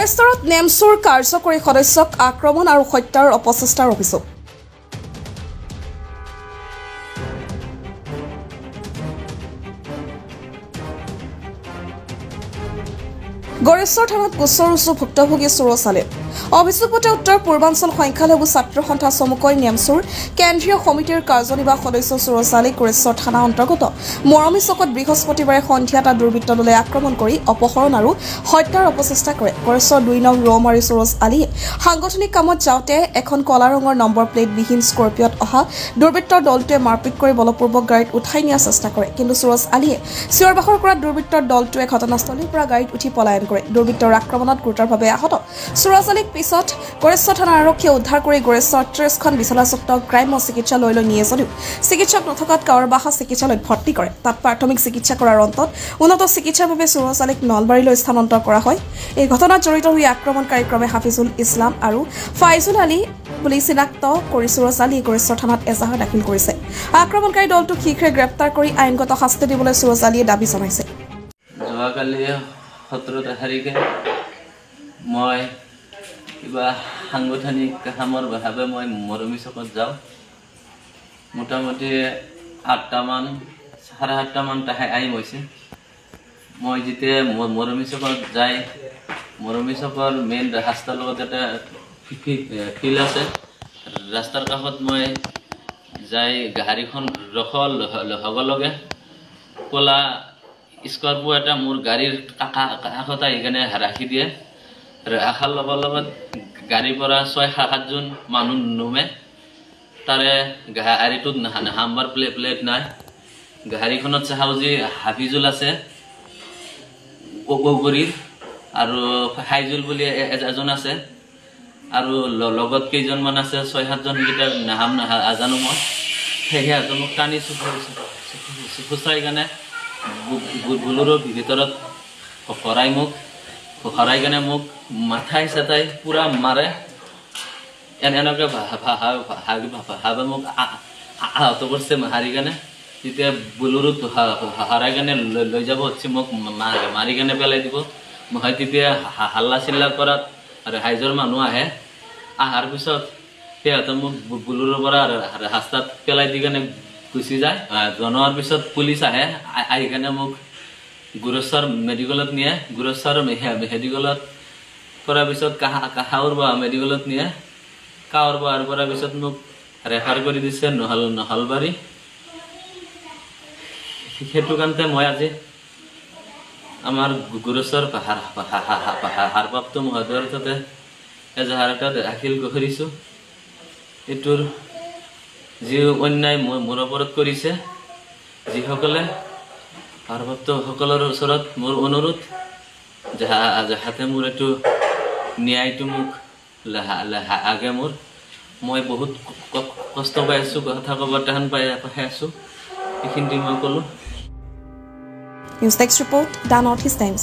গড়েশ্বৰত নেমচুৰ কাৰ্যকৰী সদস্যক আক্ৰমণ আৰু হত্যাৰ অপচেষ্টাৰ অভিযোগ গড়েশ্বৰ থানাত গোচৰ ৰুজু ভুক্তভোগী চুৰচালে অভিযোগপত্ৰ উত্তৰ পূৰ্বাঞ্চল সংখ্যালঘু ছাত্ৰ সন্থা চমুকৈ নেমচুৰ কেন্দ্ৰীয় সমিতিৰ কাৰ্যনিৰ্বাহক সদস্য চুৰচালে গড়েশ্বৰ থানা অন্তৰ্গত মৰমী চকত বৃহস্পতিবাৰে সন্ধিয়া এটা দুৰ্বৃত্ত দলে আক্ৰমণ কৰি অপহৰণ আৰু হত্যাৰ অপচেষ্টা কৰে গড়েশ্বৰ 2 নং ৰৌমাৰী চুৰজ আলীয়ে সাংগঠনিক কামত যাওঁতে এখন কলা ৰঙৰ নম্বৰ প্লেট বিহীন স্কৰপিঅত অহা দুৰ্বৃত্তৰ দলটোৱে মাৰপিট কৰি বলপূৰ্বক গাড়ীত উঠাই নিয়াৰ চেষ্টা কৰে কিন্তু চুৰজ আলীয়ে চিঞৰ-বাখৰ কৰা দুৰ্বৃত্তৰ দলটোৱে ঘটনাস্থলীৰ পৰা গাড়ীত উঠি পলায়ন কৰে দুৰ্বৃত্তৰ আক্ৰমণত গুৰুতৰভাৱে আহত চুৰজ আলীক পিছত গড়েশ্বৰ থানাৰ আৰক্ষীয়ে উদ্ধাৰ কৰি গড়েশ্বৰ 30খন বিচনাযুক্ত গ্ৰাম্য চিকিৎসালয়লৈ নিয়ে যদিও চিকিৎসক নথকাত কাৱৰবাহা চিকিৎসালয়ত ভৰ্তি কৰে তাত প্ৰাথমিক চিকিৎসা কৰাৰ অন্তত উন্নত চিকিৎসাৰ বাবে চুৰজ আলীক নলবাৰীলৈ স্থানান্তৰ কৰা হয় এই ঘটনাত জড়িত হৈ আক্ৰমণকাৰী ক্ৰমে হাফিজুল ইছলাম আৰু ফাইজুল আলী বুলি চিনাক্ত কৰি চুৰজ আলীয়ে গড়েশ্বৰ থানাত এজাহাৰ দাখিল কৰিছে আক্ৰমণকাৰী দলটোক শীঘ্ৰে গ্ৰেপ্তাৰ কৰি আইনগত শাস্তি দিবলৈ চুৰজ আলীয়ে দাবী জনাইছে যোৱাকালি 17 তাৰিখে মই কিবা সাংগঠনিক কামৰ বাবে মই মৰমী চকত যাওঁ মোটামুটি 8টামান 8:30মান টাইম হৈছে মই যেতিয়া মৰমী চকত যাই মৰমী চকৰ মেইন ৰাস্তাৰ লগত এটা ফিল্ড আছে ৰাস্তাৰ কাষত মই যাই গাড়ীখন ৰখল লগে লগে কলা স্কৰপিঅ এটা মোৰ গাড়ীৰ কাষত আহি কেনে ৰাখি দিয়ে ৰাখাৰ লগত গাড়ীৰ পৰা 6-7জন মানুহ নুমে তাৰে গাড়ীটোত নাম্বাৰ প্লেট নাই গাড়ীখনত চাহাও যে হাফিজুল আছে গগৰীৰ আৰু ফাইজুল বুলি এজন আছে আৰু লগত কেইজনমান আছে 6-7জন কিটা নাম নাজানো মই সেয়াটো মোক টানি ফুচাই কেনে বুলুৰৰ ভিতৰত হৰাই কেনে মোক মাথাই চাথাই পুৰা মাৰে এনেকৈ ভাবে মোক আহত কৰিছে মাৰি কেনে তেতিয়া বুলুৰত হৰাই কেনে লৈ যাব হচ্ছে মোক মাৰি কেনে পেলাই দিব মই তেতিয়া হাল্লা চিল্লা কৰাত আৰু হাইজৰ মানুহ আহে আহাৰ পিছত সিহঁতে মোক বুলুৰৰ পৰা ৰাস্তাত পেলাই দি কেনে গুচি যায় জনোৱাৰ পিছত পুলিচ আহে আহি কেনে মোক গুৰেশ্বৰ মেডিকেলত নিয়ে গুৰেশ্বৰ মেডিকেলত কৰাৰ পিছত কাহাউৰবা মেডিকেলত নিয়ে কাৱৰবাৰ কৰাৰ পিছত মোক ৰেফাৰ কৰি দিছে নহলবাৰী সেইটো কাৰণতে মই আজি আমাৰ গুৰেশ্বৰ হাৰপ্ৰাপ্ত মহোদয়ৰ তাতে এজাহাৰ এটা দাখিল কৰিছোঁ এইটোৰ যি অন্যায় মোৰ ওপৰত কৰিছে যিসকলে ভাৰপ্ৰাপ্তসকলৰ ওচৰত মোৰ অনুৰোধ যাতে মোৰ এইটো ন্যায়টো মোক লাগে মই বহুত কষ্ট পাই আছোঁ কথা ক'ব টান পাই আছোঁ এইখিনি মই ক'লোঁ news desk report the north east times